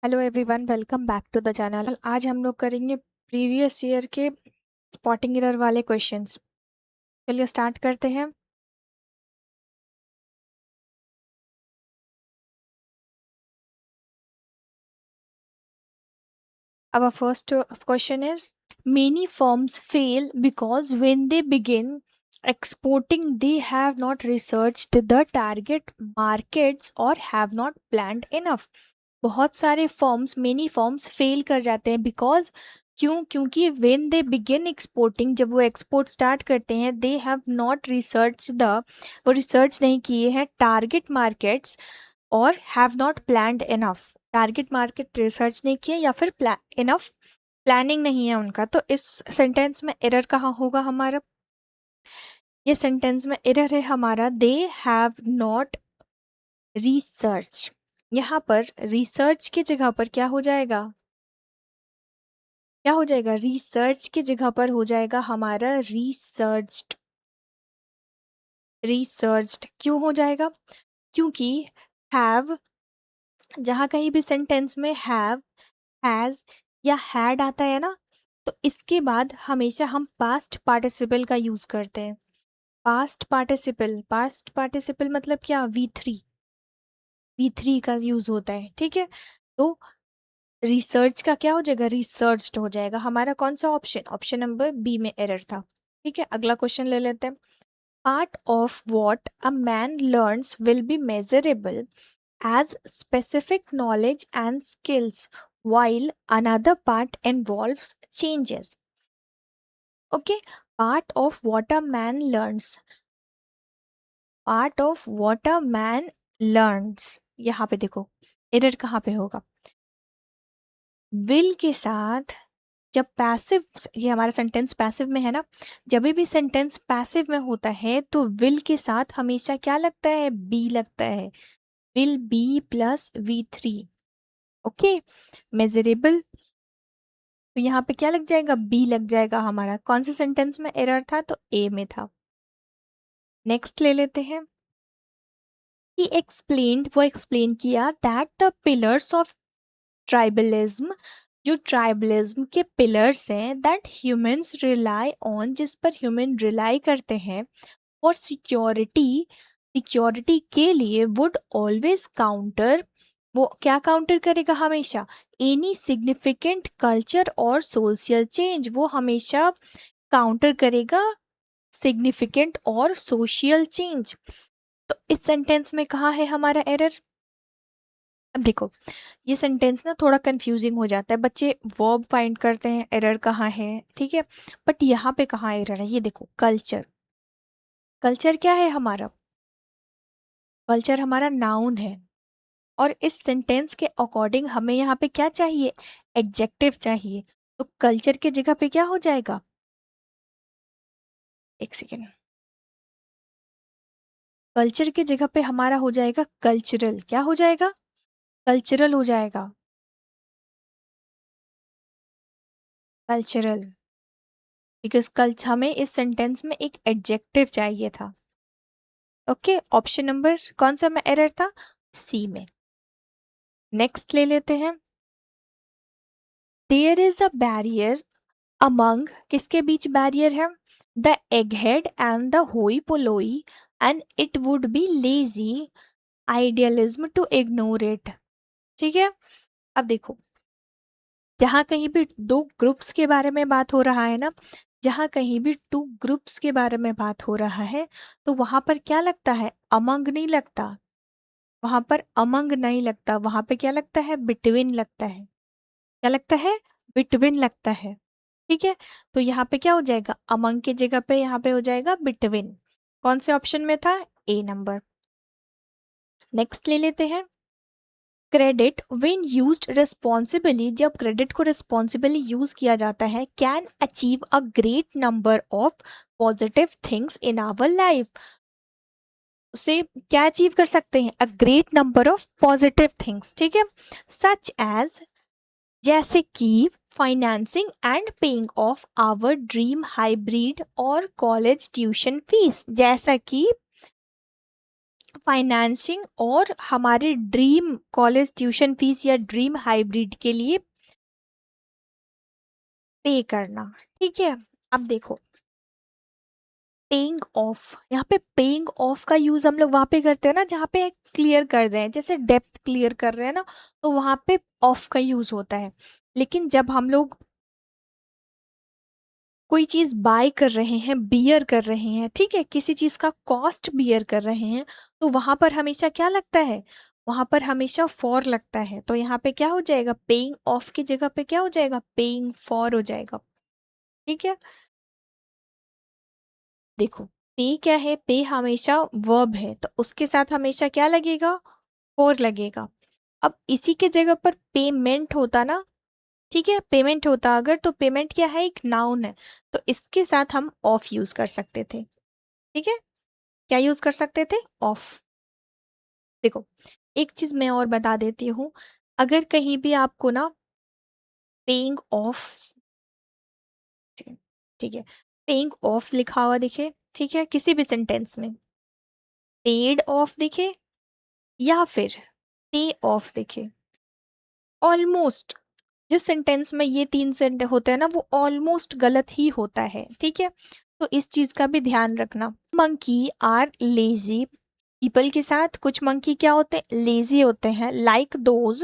Hello everyone, welcome back to the channel. आज हम लोग करेंगे प्रीवियस ईयर के स्पॉटिंग एरर वाले क्वेश्चंस। चलिए स्टार्ट करते हैं। Our first question is, many firms fail because when they begin exporting, they have not researched the target markets or have not planned enough. बहुत सारे फर्म्स मेनी फर्म्स फेल कर जाते हैं because क्योंकि when they begin exporting, जब वो export start करते हैं, दे हैव नॉट रिसर्च वो रिसर्च नहीं किए हैं टारगेट मार्केट्स और have not planned enough. Target market research नहीं किया या फिर इनफ प्लानिंग नहीं है उनका। तो इस सेंटेंस में एरर कहाँ होगा हमारा? ये सेंटेंस में एरर है हमारा, दे हैव नॉट रिसर्च। यहाँ पर रिसर्च की जगह पर क्या हो जाएगा? क्या हो जाएगा? रिसर्च की जगह पर हो जाएगा हमारा रिसर्च्ड। रिसर्च्ड क्यों हो जाएगा? क्योंकि हैव, जहाँ कहीं भी सेंटेंस में हैव, हैज या हैड आता है ना, तो इसके बाद हमेशा हम पास्ट पार्टिसिपल का यूज करते हैं। पास्ट पार्टिसिपल मतलब क्या? वी थ्री का यूज होता है। ठीक है, तो रिसर्च का क्या हो जाएगा? रिसर्च्ड हो जाएगा। हमारा कौन सा ऑप्शन? ऑप्शन नंबर बी में एरर था। ठीक है, अगला क्वेश्चन ले लेते हैं। Part of what a man learns will be measurable as specific knowledge and skills, while another part involves changes. Okay, part of what a man learns. Part of what a man learns. यहाँ पे देखो error कहाँ पे होगा? Will के साथ जब passive, ये हमारा सेंटेंस पैसिव में है ना, जब भी सेंटेंस पैसिव में होता है तो विल के साथ हमेशा क्या लगता है? बी लगता है। Will be plus V3। Okay, measurable, तो यहाँ पे क्या लग जाएगा? बी लग जाएगा हमारा। कौन से सेंटेंस में एरर था? तो ए में था। नेक्स्ट ले लेते हैं। ही एक्सप्लेन्ड, वो एक्सप्लेन किया that the pillars of tribalism, जो ट्राइबलिज्म के पिलर्स हैं, दैट ह्यूमंस रिलाई ऑन, जिस पर ह्यूमन रिलाई करते हैं फॉर सिक्योरिटी, सिक्योरिटी के लिए, वुड ऑलवेज काउंटर, वो क्या काउंटर करेगा हमेशा? एनी सिग्निफिकेंट कल्चर और सोशल चेंज, वो हमेशा काउंटर करेगा सिग्निफिकेंट और सोशल चेंज। तो इस सेंटेंस में कहाँ है हमारा एरर? अब देखो, ये सेंटेंस ना थोड़ा कंफ्यूजिंग हो जाता है, बच्चे वर्ब फाइंड करते हैं एरर कहाँ है। ठीक है, बट यहाँ पे कहाँ एरर है? ये देखो, कल्चर। कल्चर क्या है हमारा? कल्चर हमारा नाउन है, और इस सेंटेंस के अकॉर्डिंग हमें यहाँ पे क्या चाहिए? एडजेक्टिव चाहिए। तो कल्चर के जगह पे क्या हो जाएगा? एक सेकेंड, कल्चर के जगह पे हमारा हो जाएगा कल्चरल। क्या हो जाएगा? कल्चरल हो जाएगा। कल्चरल, बिकॉज कल्च हमें इस सेंटेंस में एक एडजेक्टिव चाहिए था। ओके, ऑप्शन नंबर कौन सा में एरर था? सी में। नेक्स्ट ले लेते हैं। There is a barrier among, किसके बीच बैरियर है? The egghead and the hoi polloi, and it would be lazy idealism to ignore it. ठीक है, अब देखो, जहाँ कहीं भी दो ग्रुप्स के बारे में बात हो रहा है ना, जहाँ कहीं भी टू ग्रुप्स के बारे में बात हो रहा है, तो वहां पर क्या लगता है? अमंग नहीं लगता। वहां पर अमंग नहीं लगता, वहां पे क्या लगता है? बिटवीन लगता है। क्या लगता है? बिटवीन लगता है। ठीक है, तो यहाँ पे क्या हो जाएगा? अमंग की जगह पे यहाँ पे हो जाएगा बिटवीन। कौन से ऑप्शन में था? ए नंबर। नेक्स्ट ले लेते हैं। क्रेडिट व्हेन यूज्ड रिस्पॉन्सिबली, जब क्रेडिट को रिस्पॉन्सिबली यूज किया जाता है, can achieve a great number of positive things in our life. उसे क्या अचीव कर सकते हैं? A great number of positive things. ठीक है, सच एज, जैसे कि financing and paying off our dream hybrid और कॉलेज ट्यूशन फीस, जैसा कि फाइनेंसिंग और हमारे ड्रीम कॉलेज ट्यूशन फीस या ड्रीम हाइब्रिड के लिए पे करना। ठीक है, अब देखो पेइंग ऑफ, यहाँ पे पेइंग ऑफ का यूज हम लोग वहां पे करते हैं ना जहाँ पे क्लियर कर रहे हैं, जैसे डेप्थ क्लियर कर रहे हैं ना, तो वहां पे ऑफ का यूज होता है। लेकिन जब हम लोग कोई चीज बाय कर रहे हैं, बियर कर रहे हैं, ठीक है, किसी चीज का कॉस्ट बियर कर रहे हैं, तो वहां पर हमेशा क्या लगता है, वहां पर हमेशा फॉर लगता है। तो यहाँ पे क्या हो जाएगा, पेइंग ऑफ की जगह पे क्या हो जाएगा, पेइंग फॉर हो जाएगा। ठीक है, देखो पे क्या है, पे हमेशा वर्ब है, तो उसके साथ हमेशा क्या लगेगा, फॉर लगेगा। अब इसी के जगह पर पेमेंट होता ना, ठीक है, पेमेंट होता अगर, तो पेमेंट क्या है, एक नाउन है, तो इसके साथ हम ऑफ यूज कर सकते थे। ठीक है, क्या यूज कर सकते थे, ऑफ। देखो एक चीज मैं और बता देती हूँ, अगर कहीं भी आपको ना पेइंग ऑफ, ठीक है, पेइंग ऑफ लिखा हुआ दिखे, ठीक है, किसी भी सेंटेंस में पेड ऑफ दिखे या फिर पे ऑफ दिखे, ऑलमोस्ट जिस सेंटेंस में ये तीन सेंट होते हैं ना, वो ऑलमोस्ट गलत ही होता है। ठीक है, तो इस चीज का भी ध्यान रखना। मंकी आर लेजी पीपल के साथ कुछ मंकी क्या होते हैं, लेजी होते हैं, लाइक दोज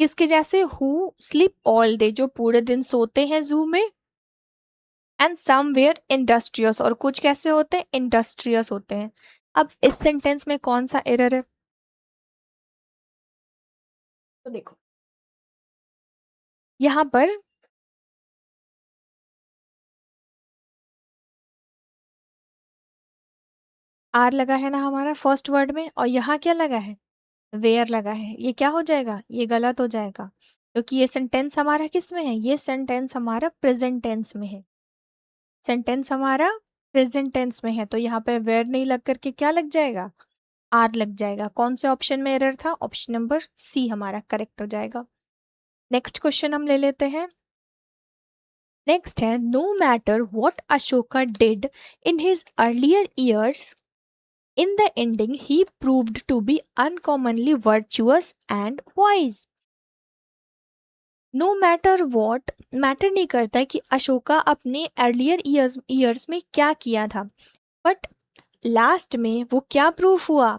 किसके जैसे, हु स्लीप ऑल डे जो पूरे दिन सोते हैं जू में, एंड समवेयर इंडस्ट्रियस और कुछ कैसे होते हैं, इंडस्ट्रियस होते हैं। अब इस सेंटेंस में कौन सा एरर है, तो देखो यहाँ पर आर लगा है ना हमारा फर्स्ट वर्ड में, और यहाँ क्या लगा है, वेयर लगा है, ये क्या हो जाएगा, ये गलत हो जाएगा, क्योंकि ये सेंटेंस हमारा किस में है, ये सेंटेंस हमारा प्रेजेंट टेंस में है, सेंटेंस हमारा प्रेजेंट टेंस में है, तो यहाँ पे वेयर नहीं लग करके क्या लग जाएगा, आर लग जाएगा। कौन से ऑप्शन में एरर था, ऑप्शन नंबर सी हमारा करेक्ट हो जाएगा। नेक्स्ट क्वेश्चन हम ले लेते हैं। नेक्स्ट है, no matter what Ashoka did in his earlier years, in the ending he proved to be uncommonly virtuous and wise. No matter what, matter नहीं करता है कि अशोका अपने अर्लियर ईयर्स में क्या किया था, बट लास्ट में वो क्या प्रूफ हुआ,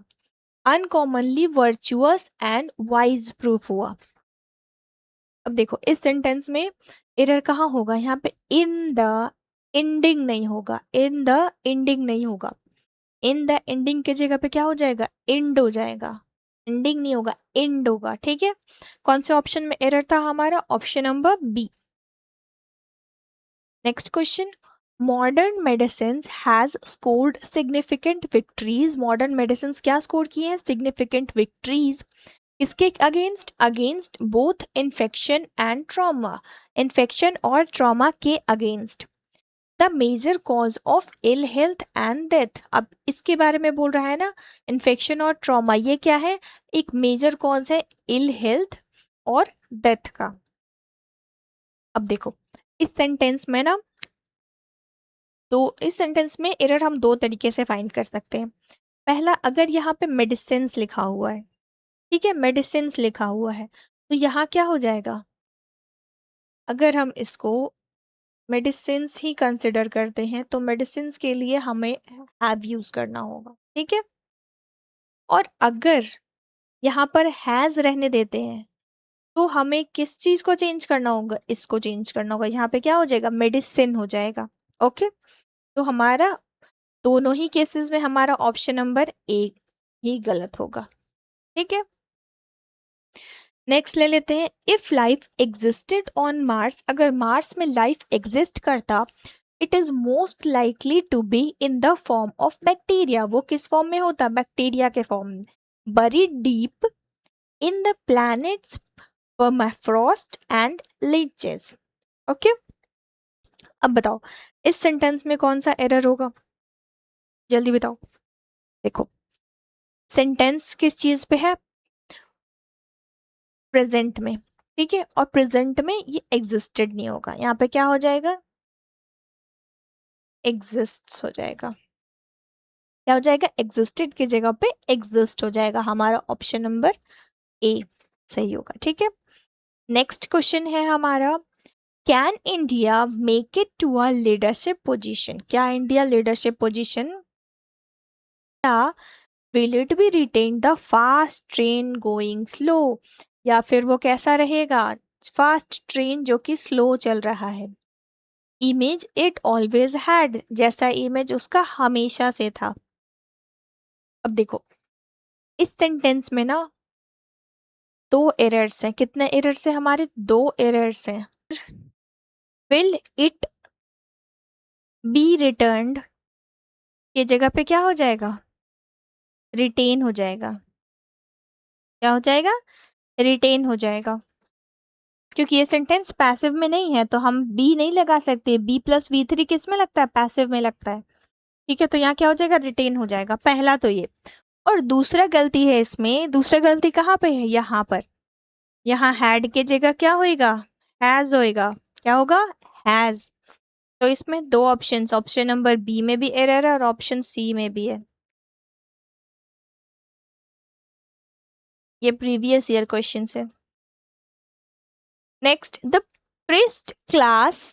uncommonly virtuous and wise proof हुआ। अब देखो इस सेंटेंस में एरर कहाँ होगा, यहाँ पे इन द एंडिंग नहीं होगा, इन द एंडिंग नहीं होगा, इन द एंडिंग के जगह पे क्या हो जाएगा, एंड हो जाएगा, एंडिंग नहीं होगा, एंड होगा। ठीक है, कौन से ऑप्शन में एरर था हमारा, option number B. Next question, modern medicine has scored significant victories, modern medicine क्या स्कोर किए हैं, सिग्निफिकेंट विक्ट्रीज, इसके against, against both infection and trauma, infection और ट्रॉमा के against. The major cause of ill health and death, अब इसके बारे में बोल रहा है ना, इन्फेक्शन और ट्रॉमा ये क्या है, एक मेजर कॉज है इल हेल्थ और डेथ का। अब देखो इस सेंटेंस में ना, तो इस सेंटेंस में एरर हम दो तरीके से फाइंड कर सकते हैं। पहला, अगर यहाँ पे मेडिसिन लिखा हुआ है, ठीक है, मेडिसिन लिखा हुआ है, तो यहाँ क्या हो जाएगा, अगर हम इसको मेडिसिन ही कंसिडर करते हैं तो मेडिसिन के लिए हमें हैव यूज करना होगा। ठीक है, और अगर यहाँ पर हैज रहने देते हैं तो हमें किस चीज को चेंज करना होगा, इसको चेंज करना होगा, यहाँ पे क्या हो जाएगा, मेडिसिन हो जाएगा। ओके, तो हमारा दोनों ही केसेस में हमारा ऑप्शन नंबर ए ही गलत होगा। ठीक है, नेक्स्ट ले लेते हैं, if life existed on Mars, अगर मार्स में लाइफ एग्जिस्ट करता, it is most likely to be in the form of bacteria, वो किस फॉर्म में होता, बैक्टीरिया के फॉर्म में, बरी deep in the planets permafrost and leches. Okay, अब बताओ इस सेंटेंस में कौन सा एरर होगा, जल्दी बताओ। देखो सेंटेंस किस चीज पे है, प्रेजेंट में, ठीक है, और प्रेजेंट में ये एग्जिस्टेड नहीं होगा, यहाँ पे क्या हो जाएगा, एग्जिस्ट हो जाएगा। क्या हो जाएगा, एग्जिस्टेड की जगह पे एग्जिस्ट हो जाएगा, हमारा ऑप्शन नंबर ए सही होगा। ठीक है, नेक्स्ट क्वेश्चन है हमारा, can India make it to a leadership position, क्या इंडिया लीडरशिप पोजीशन, या will it be written the fast train going slow, या फिर वो कैसा रहेगा, फास्ट ट्रेन जो कि स्लो चल रहा है, इमेज इट ऑलवेज हैड, जैसा इमेज उसका हमेशा से था। अब देखो इस सेंटेंस में ना दो एरर्स हैं, कितने एरर्स हैं हमारे, दो एरर्स हैं। विल इट बी रिटर्न्ड की जगह पे क्या हो जाएगा, रिटेन हो जाएगा, क्या हो जाएगा, रिटेन हो जाएगा, क्योंकि ये सेंटेंस पैसिव में नहीं है तो हम बी नहीं लगा सकते, बी प्लस V3 किस में लगता है, पैसिव में लगता है। ठीक है, तो यहाँ क्या हो जाएगा, रिटेन हो जाएगा, पहला तो ये। और दूसरा गलती है इसमें, दूसरा गलती कहाँ पे है, यहाँ पर, यहाँ हैड के जगह क्या होएगा, हैज होएगा, क्या होगा, हैज। तो इसमें दो ऑप्शंस, ऑप्शन नंबर बी में भी एरर है और ऑप्शन सी में भी है। ये प्रीवियस ईयर क्वेश्चन है। Next, the priest class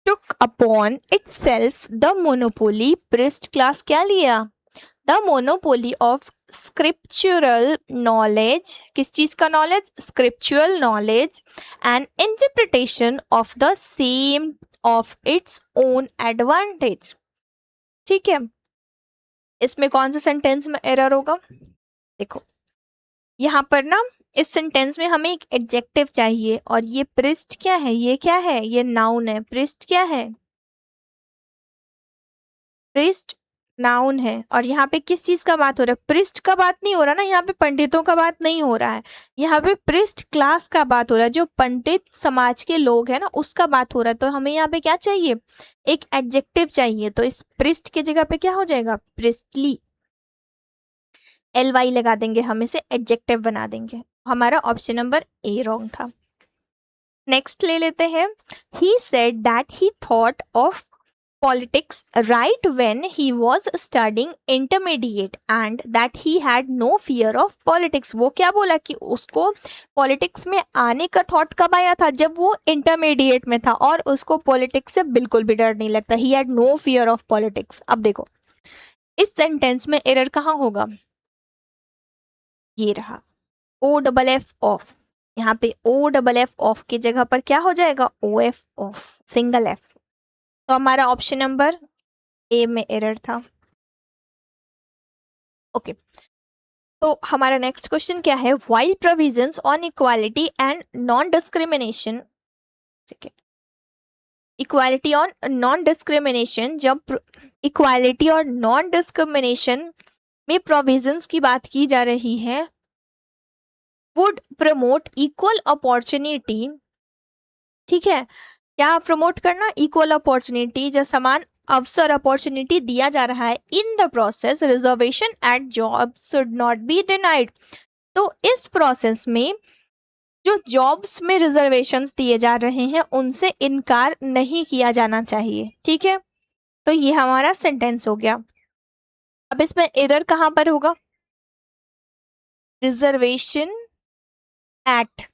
took upon itself the monopoly, priest class क्या लिया, the monopoly of scriptural knowledge, किस चीज का knowledge, scriptural knowledge, and interpretation of the same of its own advantage. ठीक है, इसमें कौन सा सेंटेंस में एरर होगा, देखो यहाँ पर ना इस सेंटेंस में हमें एक एडजेक्टिव चाहिए, और ये प्रिस्ट क्या है, ये क्या है, ये नाउन है, प्रिस्ट क्या है, प्रिस्ट नाउन है। और यहाँ पे किस चीज का बात हो रहा है, प्रिस्ट का बात नहीं हो रहा ना, यहाँ पे पंडितों का बात नहीं हो रहा है, यहाँ पे प्रिस्ट क्लास का बात हो रहा है, जो पंडित समाज के लोग हैं ना उसका बात हो रहा है। तो हमें यहाँ पे क्या चाहिए, एक एडजेक्टिव चाहिए, तो इस प्रिस्ट की जगह पे क्या हो जाएगा, प्रिस्टली, LY लगा देंगे, हम इसे एडजेक्टिव बना देंगे। हमारा ऑप्शन नंबर ए रॉन्ग था। नेक्स्ट ले लेते हैं, he said that he thought of politics right when he was studying intermediate and that he had no fear of politics। वो क्या बोला कि उसको पॉलिटिक्स में आने का थॉट कब आया था, जब वो इंटरमीडिएट में था और उसको पॉलिटिक्स से बिल्कुल भी डर नहीं लगता, he had no fear of politics। अब देखो इस सेंटेंस में एरर कहाँ होगा, ये रहा OFF ऑफ, यहाँ पे OFF ऑफ की जगह पर क्या हो जाएगा, OF ऑफ, सिंगल F। तो हमारा ऑप्शन नंबर ए में एरर था। ओके तो हमारा नेक्स्ट क्वेश्चन क्या है, while provisions on equality and non discrimination, equality on non discrimination, जब इक्वालिटी और नॉन डिस्क्रिमिनेशन में प्रोविजंस की बात की जा रही है, वुड प्रमोट इक्वल अपॉर्चुनिटी। ठीक है, क्या प्रमोट करना, इक्वल अपॉर्चुनिटी, जो समान अवसर अपॉर्चुनिटी दिया जा रहा है, in the process reservation at job should not be denied. तो इस प्रोसेस में जो जॉब्स में रिजर्वेशंस दिए जा रहे हैं उनसे इनकार नहीं किया जाना चाहिए। ठीक है, तो ये हमारा सेंटेंस हो गया। अब इसमें एरर कहाँ पर होगा, रिजर्वेशन एट।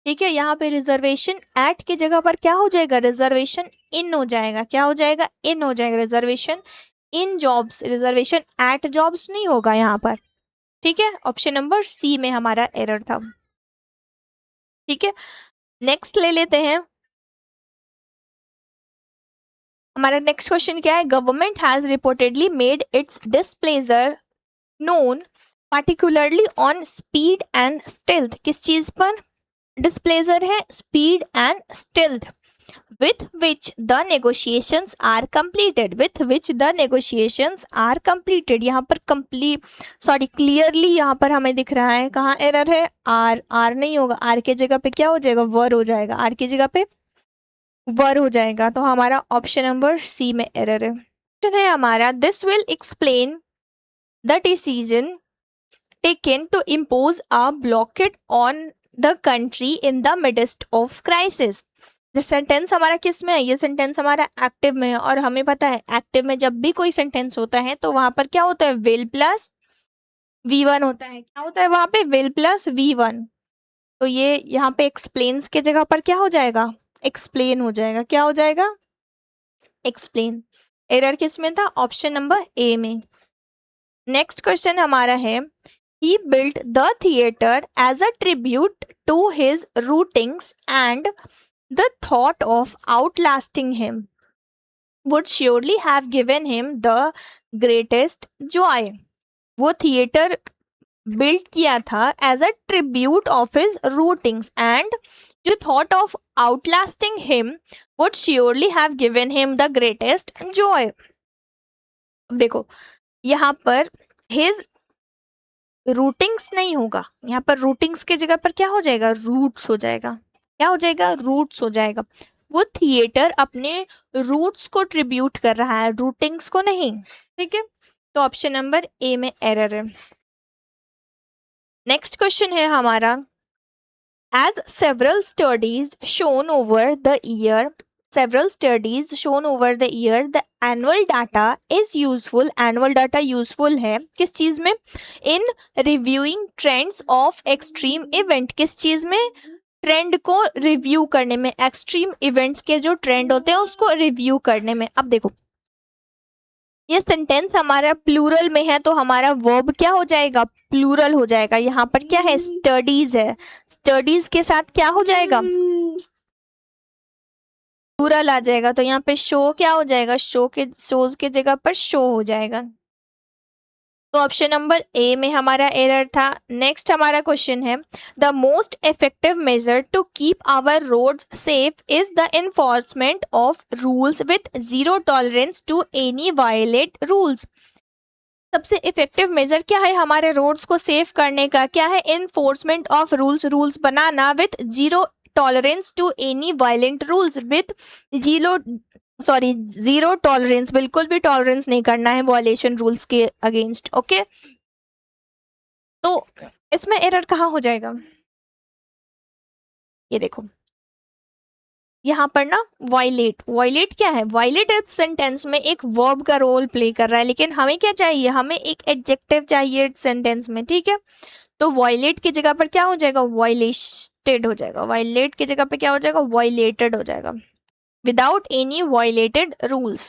ठीक है, यहाँ पे रिजर्वेशन एट की जगह पर क्या हो जाएगा, रिजर्वेशन इन हो जाएगा, क्या हो जाएगा, इन हो जाएगा, reservation in jobs, reservation at jobs नहीं होगा यहाँ पर। ठीक है, ऑप्शन नंबर सी में हमारा एरर था। ठीक है, नेक्स्ट ले लेते हैं, हमारा नेक्स्ट क्वेश्चन क्या है, government has reportedly made it's displeasure known particularly on speed and stealth, किस चीज पर डिस्प्लेजर है, speed and stealth, with which the negotiations are completed, with which the negotiations are completed। यहाँ पर complete क्लियरली यहाँ पर हमें दिख रहा है, कहाँ एरर है, आर नहीं होगा, आर के जगह पे क्या हो जाएगा, वर हो जाएगा, आर की जगह पे वर हो जाएगा। तो हमारा ऑप्शन नंबर सी में एरर है। क्वेश्चन है हमारा, this will explain the decision taken to impose a blockade on the country in the midst of crisis. Sentence हमारा किस में है, ये सेंटेंस हमारा एक्टिव में है, और हमें पता है एक्टिव में जब भी कोई सेंटेंस होता है तो वहां पर क्या होता है, विल प्लस V1 होता है। क्या होता है वहां पे, विल प्लस V1। तो ये यहाँ पे एक्सप्लेन्स के जगह पर क्या हो जाएगा, एक्सप्लेन हो जाएगा। क्या हो जाएगा, एक्सप्लेन। एरर किस में था, ऑप्शन नंबर ए में। नेक्स्ट क्वेश्चन हमारा है, he built the theater as a tribute to his routings and the thought of outlasting him would surely have given him the greatest joy। वो theatre build किया था as a tribute of his rootings and जो thought of outlasting him would surely have given him the greatest joy. देखो यहाँ पर his routings नहीं होगा, यहाँ पर रूटिंग्स के जगह पर क्या हो जाएगा, रूट्स हो जाएगा। क्या हो जाएगा, रूट्स हो जाएगा। वो थिएटर अपने रूट्स को ट्रिब्यूट कर रहा है, रूटिंग्स को नहीं। ठीक है, तो ऑप्शन नंबर ए में एरर है। नेक्स्ट क्वेश्चन है हमारा, as several studies shown over the year the annual data is useful। annual data useful है किस चीज में, in reviewing trends of extreme event। किस चीज में, ट्रेंड को रिव्यू करने में, एक्सट्रीम इवेंट्स के जो ट्रेंड होते हैं उसको रिव्यू करने में। अब देखो ये सेंटेंस हमारा प्लूरल में है तो हमारा वर्ब क्या हो जाएगा, प्लूरल हो जाएगा। यहाँ पर क्या है, स्टडीज है, स्टडीज के साथ क्या हो जाएगा, प्लूरल आ जाएगा। तो यहाँ पे शो क्या हो जाएगा, शोज के जगह पर शो हो जाएगा। तो ऑप्शन नंबर ए में हमारा एरर था। नेक्स्ट हमारा क्वेश्चन है, the most effective measure to keep our roads safe is the enforcement of rules with zero tolerance to any violate rules. सबसे इफेक्टिव मेजर क्या है हमारे रोड्स को सेफ करने का, क्या है, एनफोर्समेंट ऑफ रूल्स, रूल्स बनाना with zero tolerance to any violent rules, with zero tolerance, बिल्कुल भी टॉलरेंस नहीं करना है वॉयलेशन रूल्स के अगेंस्ट। ओके, तो इसमें एरर कहाँ हो जाएगा, ये देखो यहाँ पर ना वायलेट, वायलेट क्या है, वायलेट इस सेंटेंस में एक वर्ब का रोल प्ले कर रहा है, लेकिन हमें क्या चाहिए, हमें एक एडजेक्टिव चाहिए सेंटेंस में। ठीक है, तो वायलेट की जगह पर क्या हो जाएगा, वायलेटेड हो जाएगा। वायलेट की जगह पर क्या हो जाएगा, वायलेटेड हो जाएगा, without any violated rules।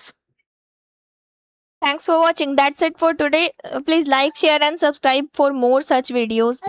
Thanks for watching. That's it for today. Please like, share and subscribe for more such videos.